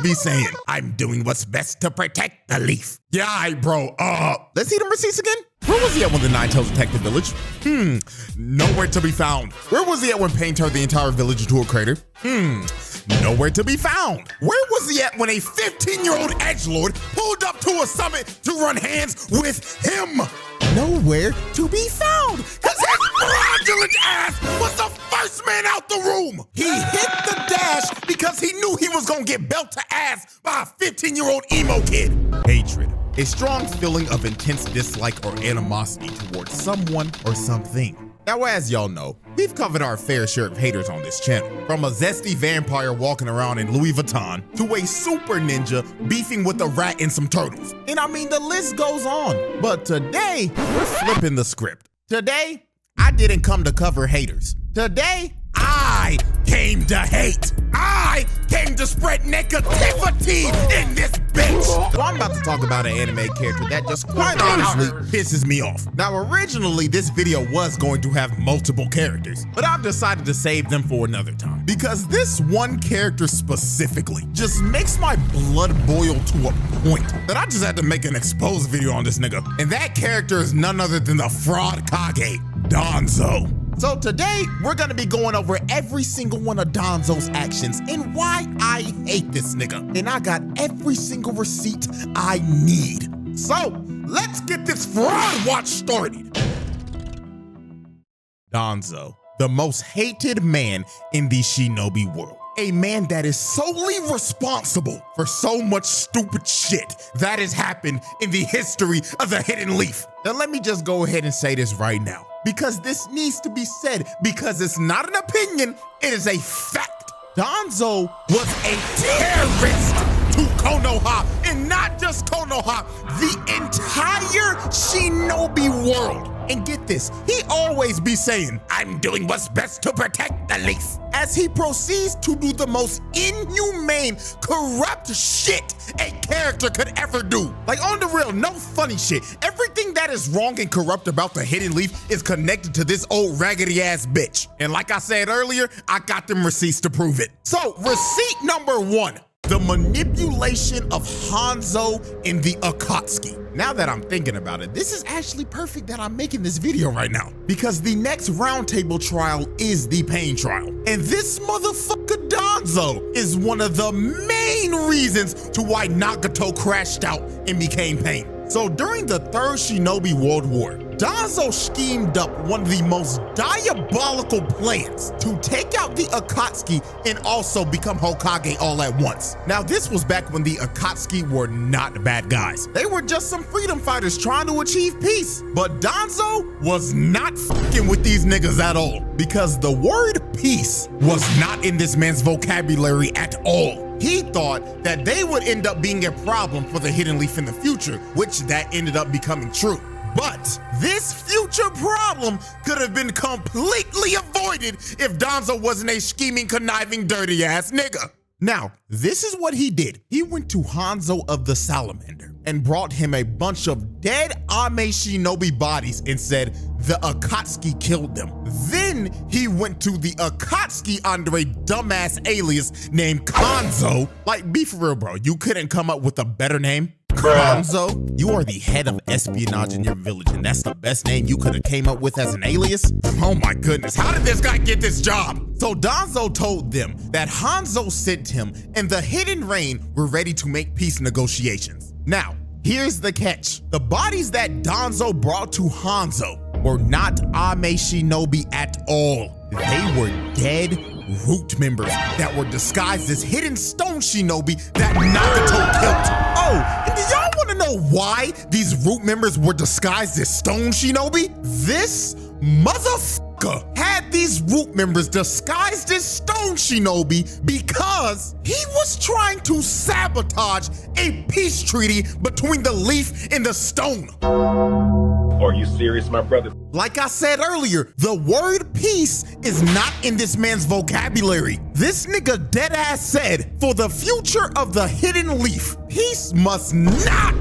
be saying, I'm doing what's best to protect the leaf. Yeah, aight, bro. Let's see them receipts again. Where was he at when the Nine-Tails attacked the village? Nowhere to be found. Where was he at when Pain turned the entire village into a crater? Nowhere to be found. Where was he at when a 15-year-old edgelord pulled up to a summit to run hands with him? Nowhere to be found, because his fraudulent ass was the first man out the room. He hit the dash because he knew he was gonna get belt to ass by a 15-year-old emo kid. Hatred, a strong feeling of intense dislike or animosity towards someone or something. Now, as y'all know, we've covered our fair share of haters on this channel. From a zesty vampire walking around in Louis Vuitton to a super ninja beefing with a rat and some turtles. And I mean, the list goes on. But today, we're flipping the script. Today, I didn't come to cover haters. Today, I came to hate. I came to spread negativity in this bitch. So I'm about to talk about an anime character that just quite honestly pisses me off. Now, originally, this video was going to have multiple characters, but I've decided to save them for another time because this one character specifically just makes my blood boil to a point that I just had to make an exposed video on this nigga. And that character is none other than the fraud Kage, DANZO. So today, we're gonna be going over every single one of DANZO's actions and why I hate this nigga. And I got every single receipt I need. So, let's get this fraud watch started. DANZO, the most hated man in the shinobi world. A man that is solely responsible for so much stupid shit that has happened in the history of the Hidden Leaf. Now let me just go ahead and say this right now, because this needs to be said, because it's not an opinion, it is a fact. DANZO was a terrorist to Konoha, and not just Konoha, the entire shinobi world. And get this, he always be saying, I'm doing what's best to protect the leaf, as he proceeds to do the most inhumane, corrupt shit a character could ever do. Like, on the real, no funny shit. Everything that is wrong and corrupt about the Hidden Leaf is connected to this old raggedy ass bitch. And like I said earlier, I got them receipts to prove it. So, receipt number 1. The manipulation of Hanzo in the Akatsuki. Now that I'm thinking about it, this is actually perfect that I'm making this video right now, because the next roundtable trial is the Pain trial. And this motherfucker DANZO is one of the main reasons to why Nagato crashed out and became Pain. So during the Third Shinobi World War, DANZO schemed up one of the most diabolical plans to take out the Akatsuki and also become Hokage all at once. Now, this was back when the Akatsuki were not bad guys. They were just some freedom fighters trying to achieve peace. But DANZO was not fucking with these niggas at all, because the word peace was not in this man's vocabulary at all. He thought that they would end up being a problem for the Hidden Leaf in the future, which that ended up becoming true. But this future problem could have been completely avoided if DANZO wasn't a scheming, conniving, dirty ass nigga. Now, this is what he did. He went to Hanzo of the Salamander and brought him a bunch of dead Ame Shinobi bodies and said the Akatsuki killed them. Then he went to the Akatsuki under a dumbass alias named Kanzo. Like, be for real, bro, you couldn't come up with a better name? Danzo, you are the head of espionage in your village, and that's the best name you could have came up with as an alias? Oh my goodness, how did this guy get this job? So Danzo told them that Hanzo sent him and the Hidden Rain were ready to make peace negotiations. Now, here's the catch. The bodies that Danzo brought to Hanzo were not Ame Shinobi at all. They were dead root members that were disguised as hidden stone shinobi that Nagato killed. Oh, and do y'all want to know why these root members were disguised as stone shinobi? This motherfucker had these root members disguised as stone shinobi because he was trying to sabotage a peace treaty between the leaf and the stone. Are you serious, my brother? Like I said earlier, the word peace is not in this man's vocabulary. This nigga deadass said, for the future of the Hidden Leaf, peace must not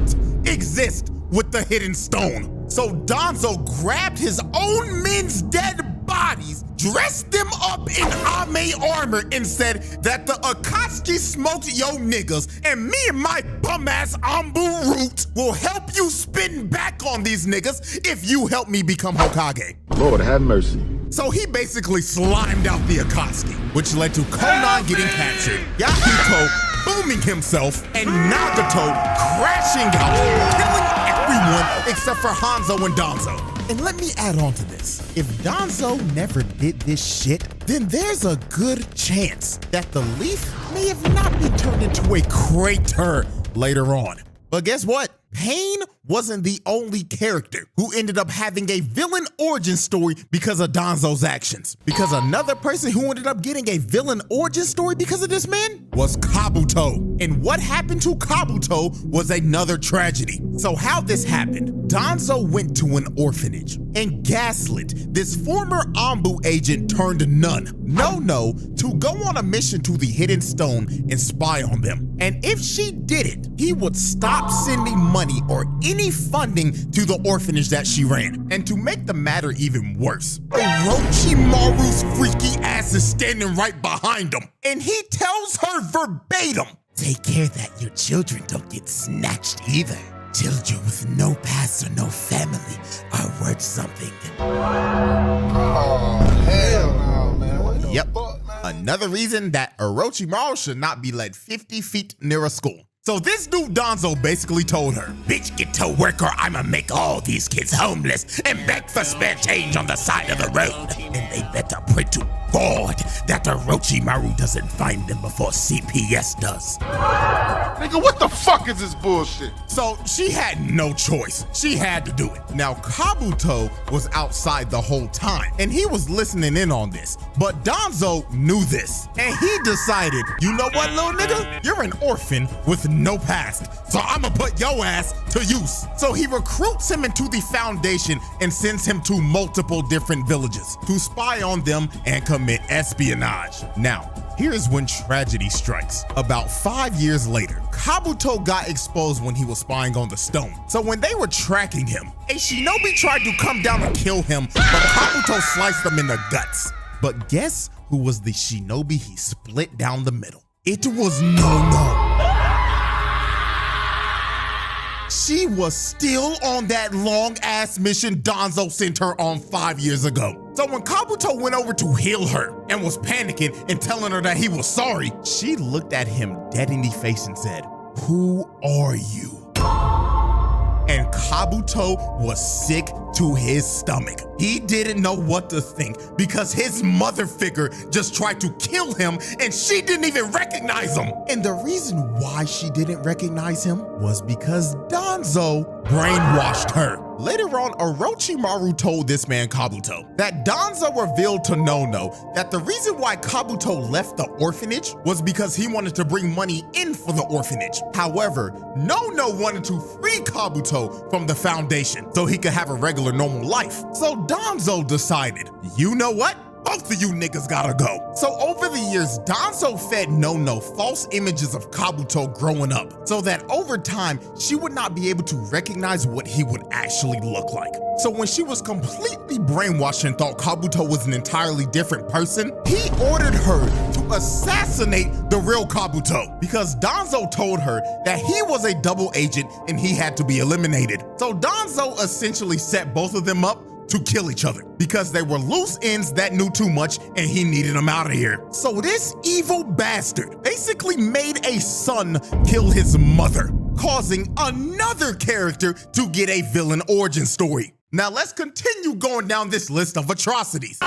exist with the Hidden Stone. So Danzo grabbed his own men's dead bodies dressed them up in Ame armor and said that the Akatsuki smoked yo niggas and me and my bum-ass Ambu root will help you spin back on these niggas if you help me become Hokage. Lord have mercy. So he basically slimed out the Akatsuki, which led to Konan getting captured, Yahito booming himself, and Nagato crashing out, killing everyone except for Hanzo and Danzo. And let me add on to this. If Danzo never did this shit, then there's a good chance that the leaf may have not been turned into a crater later on. But guess what? Pain wasn't the only character who ended up having a villain origin story because of Danzo's actions. Because another person who ended up getting a villain origin story because of this man was Kabuto. And what happened to Kabuto was another tragedy. So how this happened, Danzo went to an orphanage and gaslit this former Ambu agent turned nun, No, to go on a mission to the Hidden Stone and spy on them. And if she did it, he would stop sending money or any funding to the orphanage that she ran. And to make the matter even worse, Orochimaru's freaky ass is standing right behind him, and he tells her verbatim, "Take care that your children don't get snatched either. Children with no past or no family are worth something." Oh, hell no, man. What the Yep, fuck, man? another reason that Orochimaru should not be led 50 feet near a school. So this dude Danzo basically told her, "Bitch, get to work or I'ma make all these kids homeless and beg for spare change on the side of the road. And they better pray to God that Orochimaru doesn't find them before CPS does." Nigga, what the fuck is this bullshit? So she had no choice. She had to do it. Now, Kabuto was outside the whole time, and he was listening in on this. But Danzo knew this, and he decided, you know what, little nigga? You're an orphan with no past, so I'ma put your ass to use. So he recruits him into the Foundation and sends him to multiple different villages to spy on them and commit espionage. Now, here's when tragedy strikes. About 5 years later, Kabuto got exposed when he was spying on the stone. So when they were tracking him, a shinobi tried to come down and kill him, but Kabuto sliced him in the guts. But guess who was the shinobi he split down the middle? It was No. She was still on that long-ass mission Danzo sent her on 5 years ago. So when Kabuto went over to heal her and was panicking and telling her that he was sorry, she looked at him dead in the face and said, "Who are you?" And Kabuto was sick to his stomach. He didn't know what to think because his mother figure just tried to kill him and she didn't even recognize him. And the reason why she didn't recognize him was because Danzo brainwashed her. Later on, Orochimaru told this man Kabuto that Danzo revealed to Nono that the reason why Kabuto left the orphanage was because he wanted to bring money in for the orphanage. However, Nono wanted to free Kabuto from the Foundation so he could have a regular normal life. So Danzo decided, you know what? Both of you niggas gotta go. So over the years, Danzo fed Nono false images of Kabuto growing up so that over time, she would not be able to recognize what he would actually look like. So when she was completely brainwashed and thought Kabuto was an entirely different person, he ordered her to assassinate the real Kabuto because Danzo told her that he was a double agent and he had to be eliminated. So Danzo essentially set both of them up to kill each other because they were loose ends that knew too much and he needed them out of here. So this evil bastard basically made a son kill his mother, causing another character to get a villain origin story. Now let's continue going down this list of atrocities.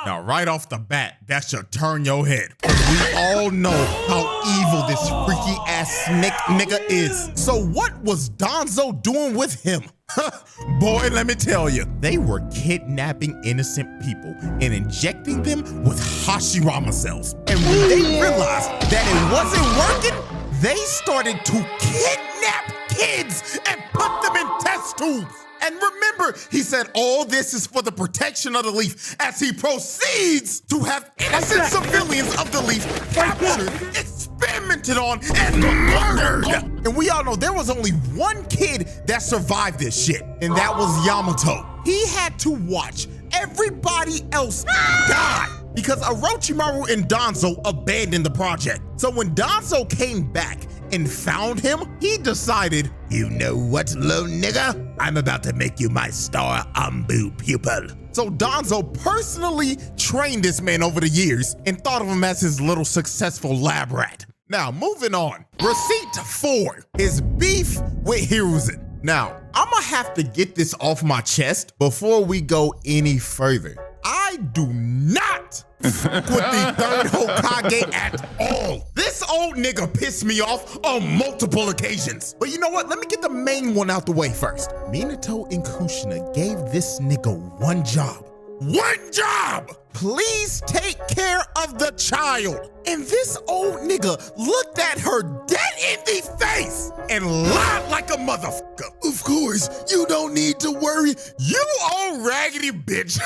Now, right off the bat, that should turn your head. We all know how evil this freaky ass snake nigga is. So what was Danzo doing with him? Boy, let me tell you, they were kidnapping innocent people and injecting them with Hashirama cells. And when they realized that it wasn't working, they started to kidnap kids and put them in test tubes. And remember, he said all this is for the protection of the leaf as he proceeds to have innocent civilians of the leaf captured, experimented on, and murdered. And we all know there was only one kid that survived this shit, and that was Yamato. He had to watch everybody else died because Orochimaru and Danzo abandoned the project. So when Danzo came back and found him, he decided, you know what, little nigga? I'm about to make you my star Ambu pupil. So Danzo personally trained this man over the years and thought of him as his little successful lab rat. Now, moving on. Receipt 4, his beef with Hiruzen. Now, I'ma have to get this off my chest before we go any further. I do not fuck with the third Hokage at all. This old nigga pissed me off on multiple occasions. But you know what? Let me get the main one out the way first. Minato and Kushina gave this nigga one job. One job! Please take care of the child. And this old nigga looked at her dead in the face and lied like a motherfucker. Of course, you don't need to worry. You old raggedy bitch.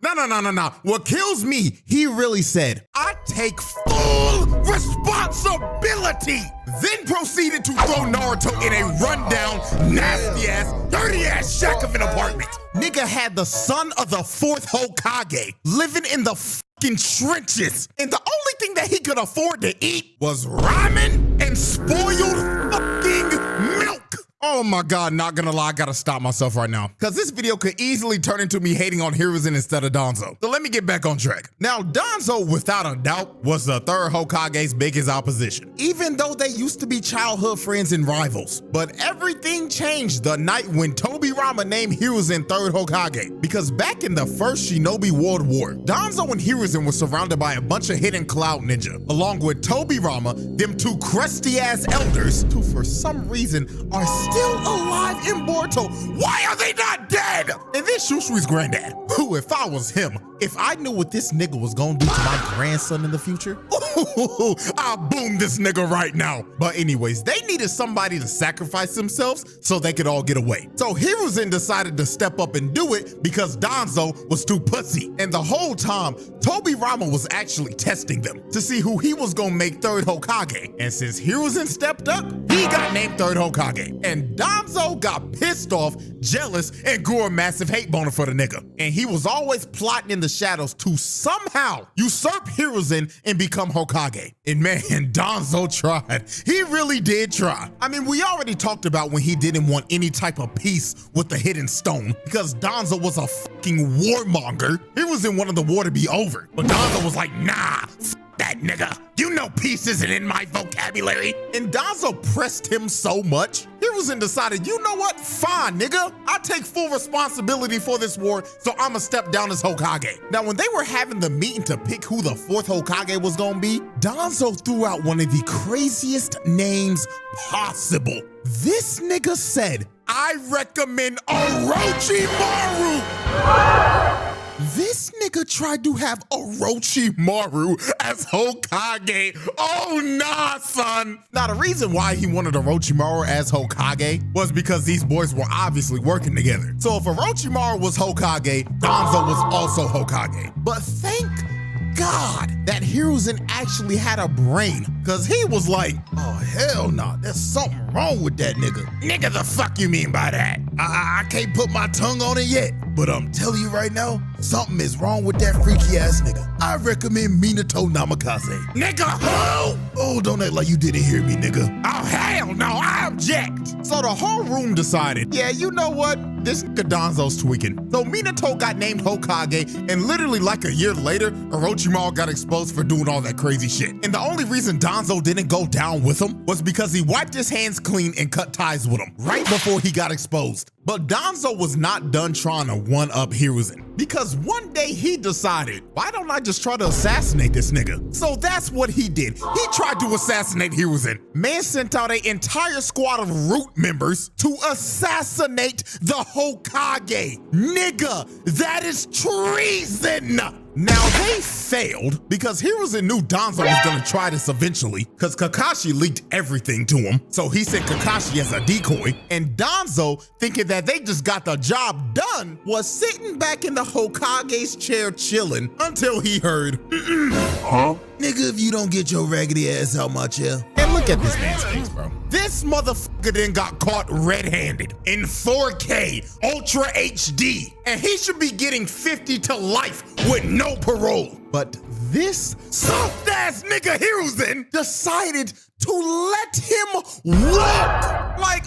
No. What kills me, he really said, I take full responsibility. Then proceeded to throw Naruto in a rundown, nasty-ass, dirty-ass shack of an apartment. Nigga had the son of the 4th Hokage living in the fucking trenches. And the only thing that he could afford to eat was ramen and spoiled fucking milk. Oh my God, not gonna lie, I gotta stop myself right now, because this video could easily turn into me hating on Hiruzen instead of Danzo. So let me get back on track. Now, Danzo, without a doubt, was the 3rd Hokage's biggest opposition, even though they used to be childhood friends and rivals. But everything changed the night when Tobirama named Hiruzen 3rd Hokage, because back in the First Shinobi World War, Danzo and Hiruzen were surrounded by a bunch of hidden cloud ninja, along with Tobirama, them 2 crusty-ass elders, who for some reason are still alive in Boruto. Why are they not dead? And then Shushui's granddad, who, if I was him, if I knew what this nigga was gonna do to my grandson in the future, I'll boom this nigga right now. But anyways, they needed somebody to sacrifice themselves so they could all get away. So Hiruzen decided to step up and do it because Danzo was too pussy. And the whole time, Tobirama was actually testing them to see who he was gonna make 3rd Hokage. And since Hiruzen stepped up, he got named 3rd Hokage. And Danzo got pissed off, jealous, and grew a massive hate boner for the nigga. And he was always plotting in the shadows to somehow usurp Hiruzen and become Hokage. And man, Danzo tried. He really did try. I mean, we already talked about when he didn't want any type of peace with the hidden stone because Danzo was a fucking warmonger. Hiruzen wanted the war to be over, but Danzo was like, nah, that nigga. You know peace isn't in my vocabulary. And Danzo pressed him so much, Hiruzen decided, you know what? Fine, nigga. I take full responsibility for this war, so I'ma step down as Hokage. Now, when they were having the meeting to pick who the 4th Hokage was gonna be, Danzo threw out one of the craziest names possible. This nigga said, I recommend Orochimaru. This nigga tried to have Orochimaru as Hokage. Oh nah, son. Now the reason why he wanted Orochimaru as Hokage was because these boys were obviously working together. So if Orochimaru was Hokage, Danzo was also Hokage. But thank God that Hiruzen actually had a brain, cause he was like, oh hell nah, there's something wrong with that nigga. Nigga, the fuck you mean by that? I can't put my tongue on it yet, but I'm telling you right now, something is wrong with that freaky ass nigga. I recommend Minato Namikaze. Nigga, who? Oh, don't act like you didn't hear me, nigga. Oh hell no, I object. So the whole room decided, yeah, you know what? This nigga Danzo's tweaking. So Minato got named Hokage, and literally like a year later, Orochimaru got exposed for doing all that crazy shit. And the only reason Danzo didn't go down with him was because he wiped his hands clean and cut ties with him right before he got exposed. But Danzo was not done trying to one-up Hiruzen, because one day he decided, why don't I just try to assassinate this nigga? So that's what he did. He tried to assassinate Hiruzen. Man sent out an entire squad of Root members to assassinate the Hokage. Nigga, that is treason! Now they failed because Hiruzen knew Danzo was gonna try this eventually because Kakashi leaked everything to him. So he sent Kakashi as a decoy, and Danzo, thinking that they just got the job done, was sitting back in the Hokage's chair chilling until he heard, huh? Nigga, if you don't get your raggedy ass out my chair. And look at this man's face, bro. This motherfucker then got caught red-handed in 4K Ultra HD, and he should be getting 50 to life with no parole. But this soft-ass nigga Hiruzen decided to let him walk. Like,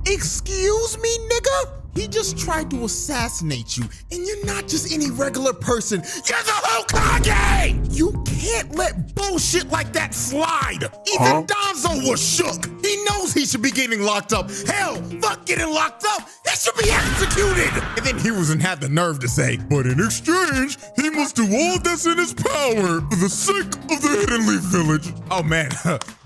excuse me, nigga? He just tried to assassinate you, and you're not just any regular person. You're the Hokage! You can't let bullshit like that slide. Even DANZO was shook. He knows he should be getting locked up. Hell, fuck getting locked up. He should be executed. And then Hiruzen had the nerve to say, but in exchange, he must do all that's in his power for the sake of the Hidden Leaf Village. Oh man,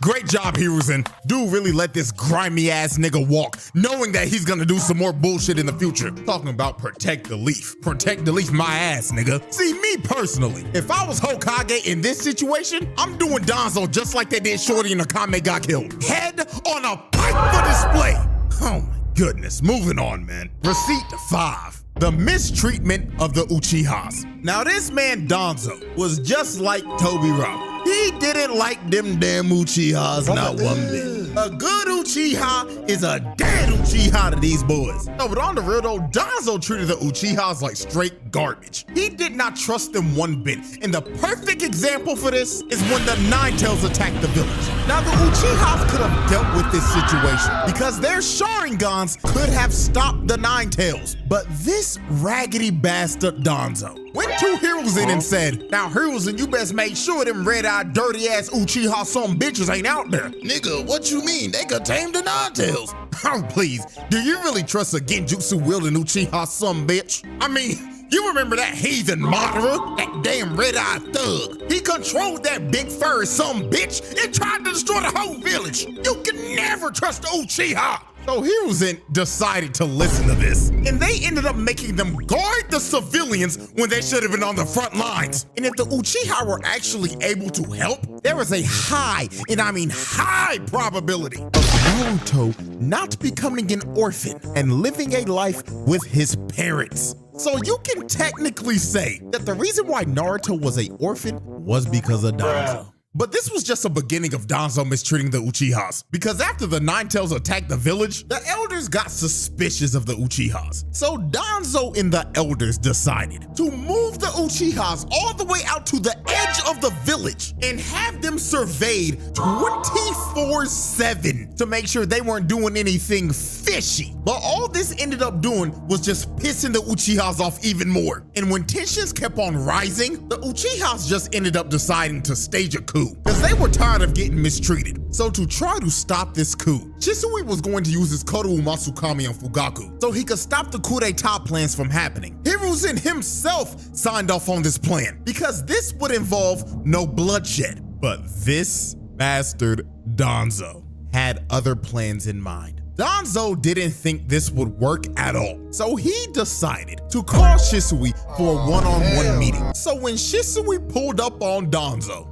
great job, Hiruzen. Dude really let this grimy ass nigga walk, knowing that he's gonna do some more bullshit in the future. Talking about protect the leaf. Protect the leaf my ass, nigga. See, me personally, if I was Hokage in this situation, I'm doing DANZO just like they did Shorty and Akame got killed. Head on a pike for display. Oh my goodness, moving on, man. Receipt 5. The mistreatment of the Uchihas. Now this man DANZO was just like Tobirama. He didn't like them damn Uchihas, not one bit. A good Uchiha is a dead Uchiha to these boys. No, but on the real though, DANZO treated the Uchihas like straight garbage. He did not trust them one bit. And the perfect example for this is when the Nine-Tails attacked the village. Now the Uchihas could have dealt with this situation because their Sharingans could have stopped the Nine-Tails. But this raggedy bastard DANZO went to Hiruzen and said, now Hiruzen, you best make sure them red-eyed, dirty-ass Uchiha some bitches ain't out there. Nigga, what you mean? They could tame the Nine-Tails. Oh, please. Do you really trust a Genjutsu-wielding Uchiha some bitch? I mean, you remember that heathen Madara? That damn red-eyed thug. He controlled that big furry some bitch and tried to destroy the whole village. You can never trust the Uchiha. So Hiruzen decided to listen to this, and they ended up making them guard the civilians when they should have been on the front lines. And if the Uchiha were actually able to help, there is a high, and I mean high probability of Naruto not becoming an orphan and living a life with his parents. So you can technically say that the reason why Naruto was an orphan was because of DANZO. But this was just a beginning of DANZO mistreating the Uchihas, because after the Nine-Tails attacked the village, the elders got suspicious of the Uchihas. So DANZO and the elders decided to move the Uchihas all the way out to the edge of the village and have them surveyed 24/7 to make sure they weren't doing anything fishy. But all this ended up doing was just pissing the Uchihas off even more. And when tensions kept on rising, the Uchihas just ended up deciding to stage a coup, because they were tired of getting mistreated. So to try to stop this coup, Shisui was going to use his Koru Masukami on Fugaku so he could stop the coup d'etat plans from happening. Hiruzen himself signed off on this plan because this would involve no bloodshed. But this bastard DANZO had other plans in mind. DANZO didn't think this would work at all, so he decided to call Shisui for a one-on-one meeting. So when Shisui pulled up on DANZO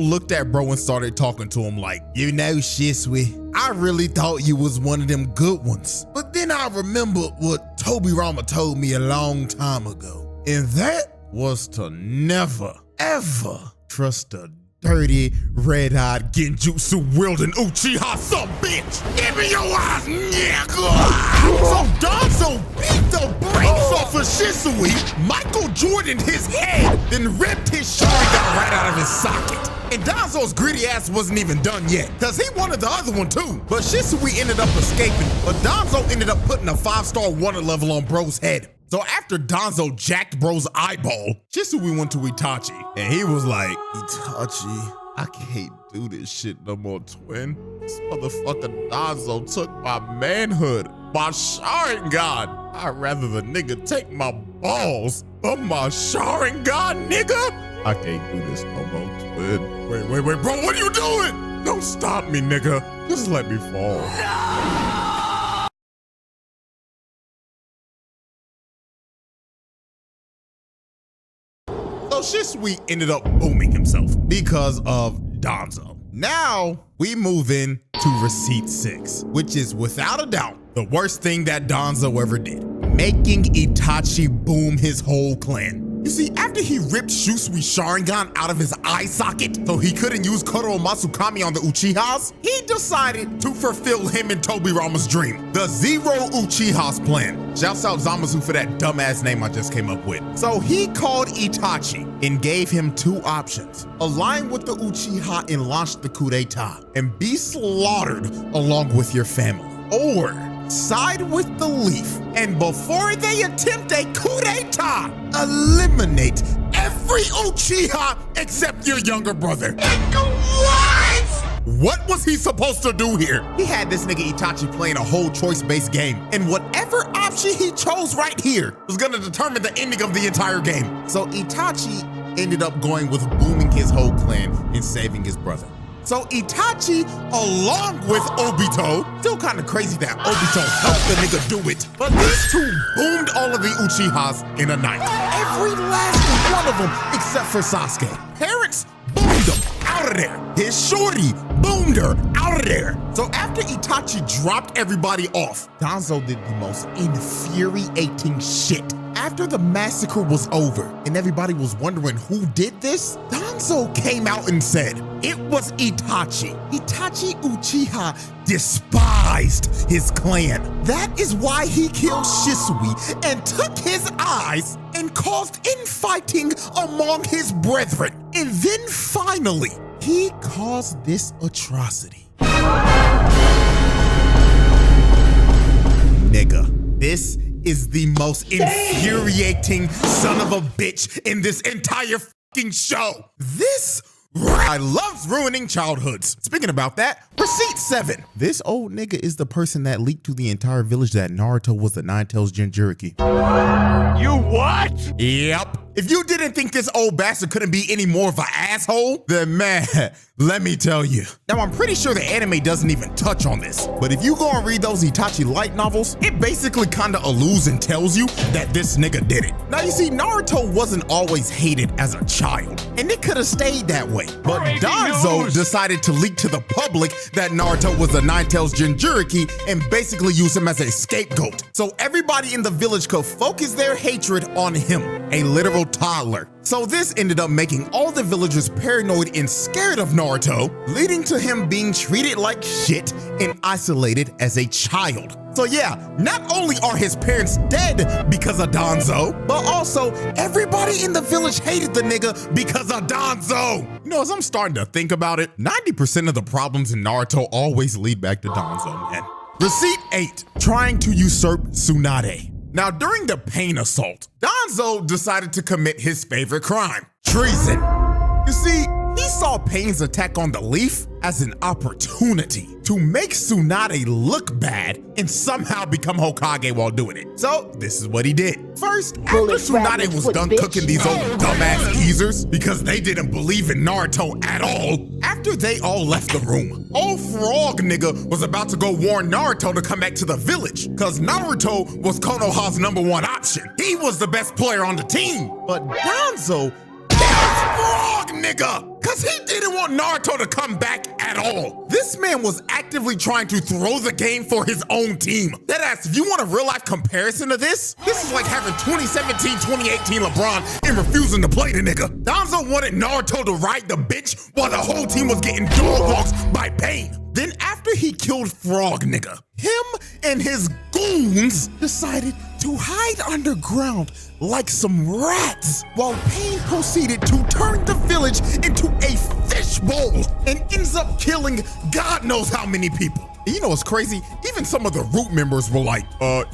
looked at bro and started talking to him like, you know, Shisui, I really thought you was one of them good ones. But then I remembered what Tobirama told me a long time ago, and that was to never, ever trust a dirty, red-eyed, Genjutsu-wielding Uchiha some bitch! Give me your eyes, nigga! So DANZO beat the brakes off of Shisui, Michael Jordan his head, then ripped his Sharingan right out of his socket. And DANZO's greedy ass wasn't even done yet, cause he wanted the other one too. But Shisui ended up escaping, but DANZO ended up putting a 5-star wonder level on bro's head. So after DANZO jacked bro's eyeball, Shisui went to Itachi, and he was like, Itachi, I can't do this shit no more, twin. This motherfucker DANZO took my manhood, my Sharingan. I'd rather the nigga take my balls, but my Sharingan, nigga? I can't do this no more, twin. Wait, bro, what are you doing? Don't stop me, nigga. Just let me fall. So Shisui ended up booming himself because of DANZO. Now we move in to receipt 6, which is without a doubt the worst thing that DANZO ever did, making Itachi boom his whole clan. You see, after he ripped Shusui Sharingan out of his eye socket so he couldn't use Koro Masukami on the Uchihas, he decided to fulfill him and Tobirama's dream, the Zero Uchihas plan. Shouts out Zamasu for that dumbass name I just came up with. So he called Itachi and gave him two options: align with the Uchiha and launch the coup d'etat and be slaughtered along with your family, or side with the Leaf and before they attempt a coup d'etat, eliminate every Uchiha except your younger brother. What was he supposed to do here? He had this nigga Itachi playing a whole choice-based game, and whatever option he chose right here was gonna determine the ending of the entire game. So Itachi ended up going with booming his whole clan and saving his brother. So Itachi, along with Obito, still kind of crazy that Obito helped the nigga do it, but these two boomed all of the Uchihas in a night. Every last one of them except for Sasuke. Parents boomed them out of there. His shorty boomed her out of there. So after Itachi dropped everybody off, DANZO did the most infuriating shit. After the massacre was over and everybody was wondering who did this, DANZO came out and said it was Itachi. Itachi Uchiha despised his clan. That is why he killed Shisui and took his eyes and caused infighting among his brethren. And then finally, he caused this atrocity. Nigga, this is the most infuriating son of a bitch in this entire fucking show. I love ruining childhoods. Speaking about that, receipt 7. This old nigga is the person that leaked to the entire village that Naruto was the Nine-Tails Jinchuriki. You what? Yep. If you didn't think this old bastard couldn't be any more of an asshole, then man, let me tell you. Now, I'm pretty sure the anime doesn't even touch on this, but if you go and read those Itachi light novels, it basically kinda alludes and tells you that this nigga did it. Now, you see, Naruto wasn't always hated as a child, and it could've stayed that way. But DANZO decided to leak to the public that Naruto was the Nine-Tails Jinchuriki and basically use him as a scapegoat. So everybody in the village could focus their hatred on him, a literal toddler. So this ended up making all the villagers paranoid and scared of Naruto, leading to him being treated like shit and isolated as a child. So yeah, not only are his parents dead because of DANZO, but also everybody in the village hated the nigga because of DANZO. You know, as I'm starting to think about it, 90% of the problems in Naruto always lead back to DANZO, man. Receipt 8, trying to usurp Tsunade. Now, during the Pain Assault, DANZO decided to commit his favorite crime, treason. You see, he saw Pain's attack on the Leaf as an opportunity to make Tsunade look bad and somehow become Hokage while doing it. So this is what he did. First, after Tsunade was done cooking these old dumbass geezers because they didn't believe in Naruto at all, after they all left the room, old frog nigga was about to go warn Naruto to come back to the village because Naruto was Konoha's #1 option. He was the best player on the team. But DANZO frog nigga, cause he didn't want Naruto to come back at all. This man was actively trying to throw the game for his own team. Deadass, if you want a real life comparison to this is like having 2017, 2018 LeBron and refusing to play the nigga. DANZO wanted Naruto to ride the bench while the whole team was getting dog walks by Pain. Then after he killed Frog nigga, him and his goons decided to hide underground like some rats while Pain proceeded to turn the village into a fishbowl and ends up killing God knows how many people. You know what's crazy? Even some of the Root members were like,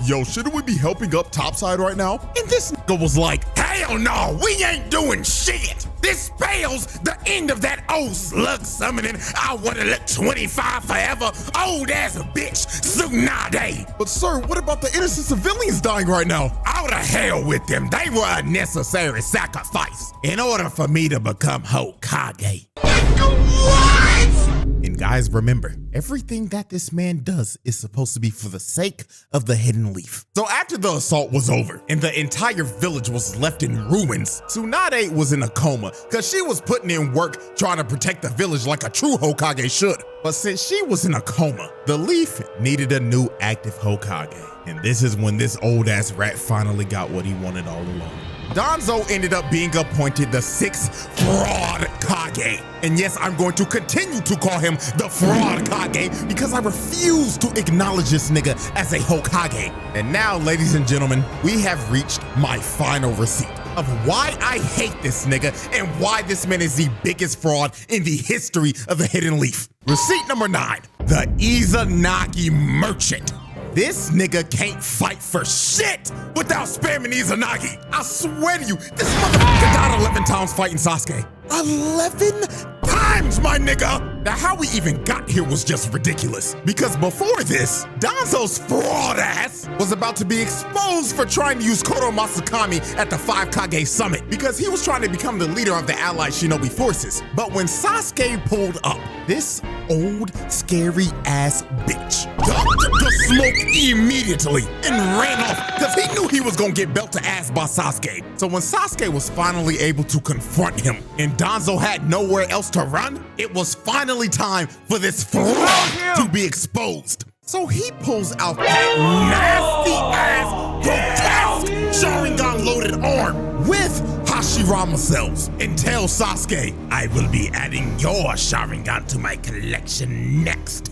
yo, shouldn't we be helping up topside right now? And this nigga was like, hell no, we ain't doing shit. This spells the end of that old slug summoning. I wanna look 25 forever. Old ass bitch, Tsunade. But sir, what about the innocent civilians dying right now? Out of hell with them. They were a necessary sacrifice in order for me to become Hokage. What? And guys, remember, everything that this man does is supposed to be for the sake of the Hidden Leaf. So after the assault was over and the entire village was left in ruins, Tsunade was in a coma because she was putting in work trying to protect the village like a true Hokage should. But since she was in a coma, the Leaf needed a new active Hokage. And this is when this old ass rat finally got what he wanted all along. DANZO ended up being appointed the 6th Fraud Kage. And yes, I'm going to continue to call him the Fraud Kage because I refuse to acknowledge this nigga as a Hokage. And now, ladies and gentlemen, we have reached my final receipt of why I hate this nigga and why this man is the biggest fraud in the history of the Hidden Leaf. Receipt number 9, the Izanagi Merchant. This nigga can't fight for shit without spamming Izanagi. I swear to you, this motherfucker died 11 times fighting Sasuke. 11 times, my nigga! Now, how we even got here was just ridiculous. Because before this, DANZO's fraud ass was about to be exposed for trying to use Kodo Masakami at the 5 Kage Summit because he was trying to become the leader of the allied shinobi forces. But when Sasuke pulled up, this old, scary ass bitch dumped the smoke immediately and ran off because he knew he was gonna get belted ass by Sasuke. So when Sasuke was finally able to confront him and DANZO had nowhere else to run, it was finally time for this fraud to be exposed. So he pulls out that nasty ass, grotesque Sharingan loaded arm with Hashirama cells and tells Sasuke, I will be adding your Sharingan to my collection next.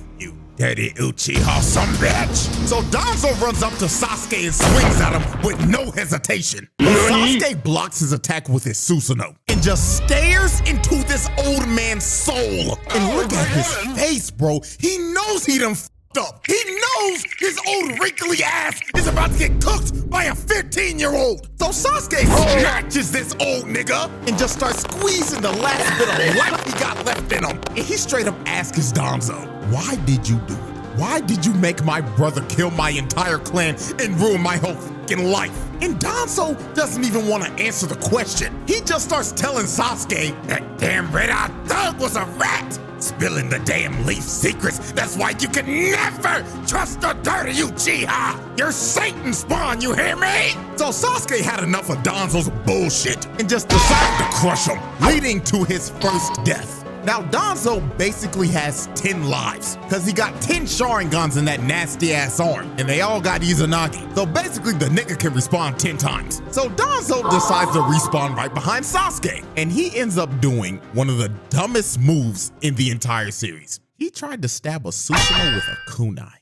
Dirty Uchiha son bitch. So DANZO runs up to Sasuke and swings at him with no hesitation. Sasuke blocks his attack with his Susanoo and just stares into this old man's soul. And look at his face, bro. He knows he done f***ed up. He knows his old wrinkly ass is about to get cooked by a 15-year-old. So Sasuke snatches this old nigga and just starts squeezing the last bit of life he got left in him. And he straight up asks DANZO, why did you do it? Why did you make my brother kill my entire clan and ruin my whole fucking life? And DANZO doesn't even want to answer the question. He just starts telling Sasuke, that damn red-eyed thug was a rat, spilling the damn leaf secrets. That's why you can never trust the dirty Uchiha. You're Satan spawn, you hear me? So Sasuke had enough of DANZO's bullshit and just decided to crush him, leading to his first death. Now, DANZO basically has 10 lives, because he got 10 Sharingans in that nasty-ass arm, and they all got Izanagi. So basically, the nigga can respawn 10 times. So DANZO decides to respawn right behind Sasuke, and he ends up doing one of the dumbest moves in the entire series. He tried to stab a Susanoo with a kunai.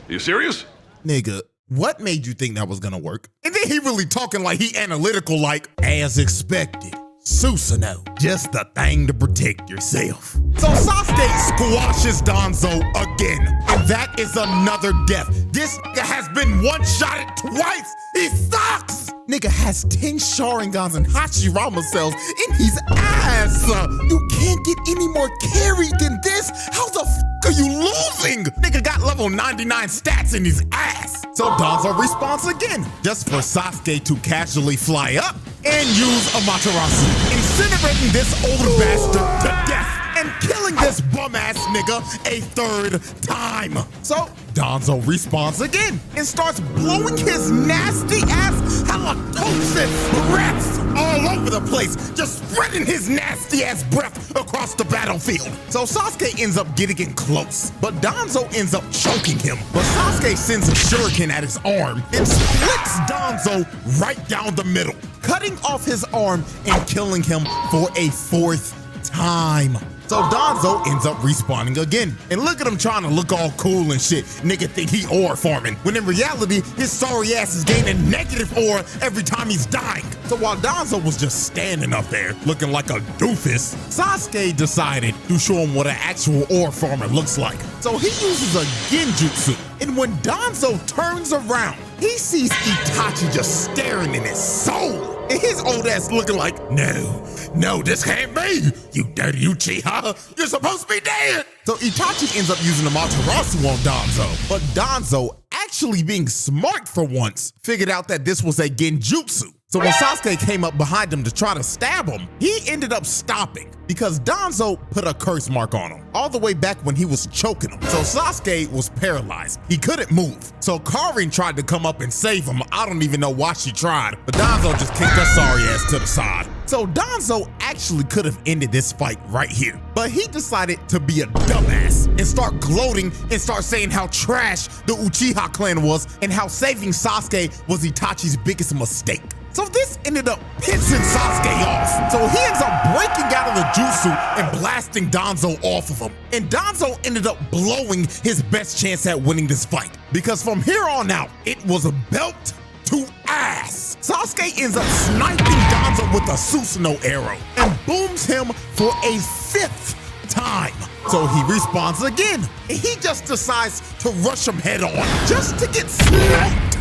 You serious? Nigga, what made you think that was gonna work? And then he really talking like he analytical, like, as expected, Susanoo, just the thing to protect yourself. So Sasuke squashes DANZO again, and that is another death. This nigga has been one-shotted twice. He sucks. Nigga has 10 Sharingans and Hashirama cells in his ass. You can't get any more carried than this. How the f are you losing? Nigga got level 99 stats in his ass. So DANZO responds again, just for Sasuke to casually fly up and use Amaterasu, incinerating this old bastard to death and killing this bum-ass nigga a 3rd time. So DANZO responds again and starts blowing his nasty-ass halitosis breath all over the place, just spreading his nasty-ass breath across the battlefield. So Sasuke ends up getting in close, but DANZO ends up choking him. But Sasuke sends a shuriken at his arm and splits DANZO right down the middle, cutting off his arm and killing him for a 4th time. So DANZO ends up respawning again. And look at him trying to look all cool and shit. Nigga think he ore farming, when in reality, his sorry ass is gaining negative ore every time he's dying. So while DANZO was just standing up there looking like a doofus, Sasuke decided to show him what an actual ore farmer looks like. So he uses a genjutsu, and when DANZO turns around, he sees Itachi just staring in his soul. And his old ass looking like, no, this can't be. You dirty Uchiha, you're supposed to be dead. So Itachi ends up using the Amaterasu on DANZO. But DANZO, actually being smart for once, figured out that this was a genjutsu. So when Sasuke came up behind him to try to stab him, he ended up stopping because DANZO put a curse mark on him all the way back when he was choking him. So Sasuke was paralyzed. He couldn't move. So Karin tried to come up and save him. I don't even know why she tried, but DANZO just kicked her sorry ass to the side. So DANZO actually could have ended this fight right here, but he decided to be a dumbass and start gloating and start saying how trash the Uchiha clan was and how saving Sasuke was Itachi's biggest mistake. So this ended up pissing Sasuke off. So he ends up breaking out of the jutsu and blasting DANZO off of him. And DANZO ended up blowing his best chance at winning this fight, because from here on out, it was a belt to ass. Sasuke ends up sniping DANZO with a Susanoo arrow and booms him for a 5th time. So he respawns again, and he just decides to rush him head on just to get smoked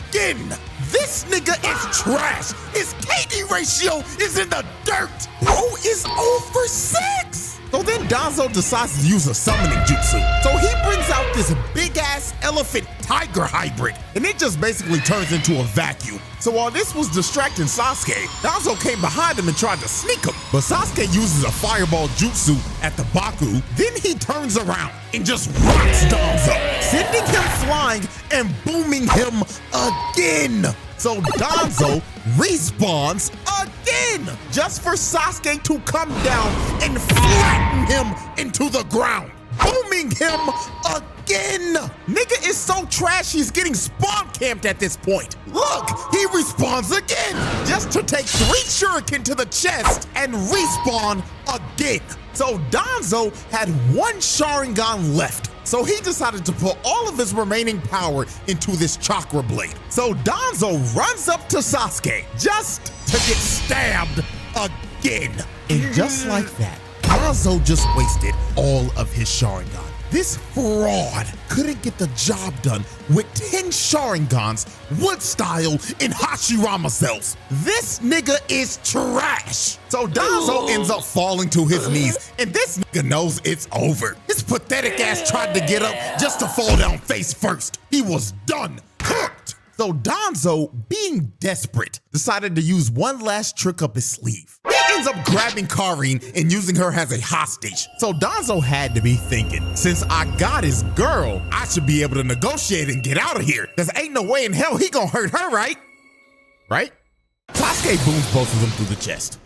again. This nigga is trash. His KD ratio is in the dirt. Bro is 0-for-6. So then DANZO decides to use a summoning jutsu. So he brings out this big ass elephant tiger hybrid, and it just basically turns into a vacuum. So while this was distracting Sasuke, DANZO came behind him and tried to sneak him. But Sasuke uses a fireball jutsu at the Baku, then he turns around and just rocks DANZO, sending him flying and booming him again. So DANZO respawns again, just for Sasuke to come down and flatten him into the ground, booming him again. Nigga is so trash, he's getting spawn camped at this point. Look, he respawns again, just to take 3 shuriken to the chest and respawn again. So DANZO had 1 Sharingan left. So he decided to put all of his remaining power into this chakra blade. So DANZO runs up to Sasuke just to get stabbed again. And just like that, DANZO just wasted all of his Sharingan. This fraud couldn't get the job done with 10 Sharingans, wood style, and Hashirama cells. This nigga is trash. So DANZO ends up falling to his knees, and this nigga knows it's over. His pathetic ass tried to get up just to fall down face first. He was done, cooked. So DANZO, being desperate, decided to use one last trick up his sleeve. He ends up grabbing Karin and using her as a hostage. So DANZO had to be thinking, since I got his girl, I should be able to negotiate and get out of here. Cause ain't no way in hell he gonna hurt her, right? Right? Sasuke booms both of them through the chest.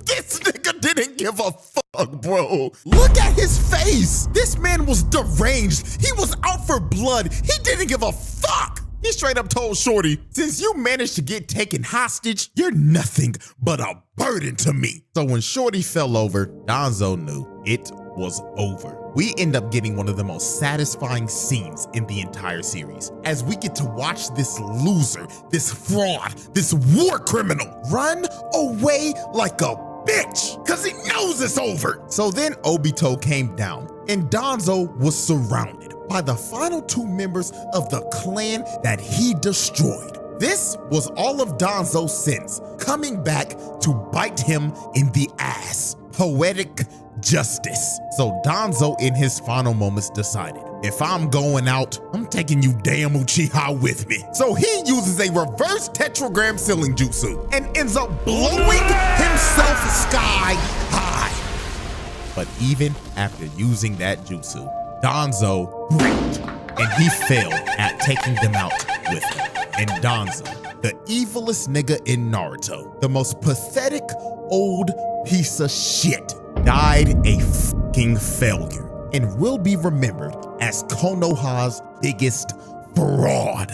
This nigga didn't give a fuck, bro. Look at his face. This man was deranged. He was out for blood. He didn't give a fuck. He straight up told Shorty, since you managed to get taken hostage, you're nothing but a burden to me. So when Shorty fell over, DANZO knew it was over. We end up getting one of the most satisfying scenes in the entire series, as we get to watch this loser, this fraud, this war criminal run away like a bitch, cause he knows it's over. So then Obito came down, and DANZO was surrounded by the final 2 members of the clan that he destroyed. This was all of DANZO's sins coming back to bite him in the ass. Poetic justice. So DANZO in his final moments decided, if I'm going out, I'm taking you damn Uchiha with me. So he uses a reverse tetragram ceiling jutsu and ends up blowing himself sky high. But even after using that jutsu, DANZO bricked, and he failed at taking them out with him. And DANZO, the evilest nigga in Naruto, the most pathetic old piece of shit, died a fucking failure and will be remembered as Konoha's biggest fraud.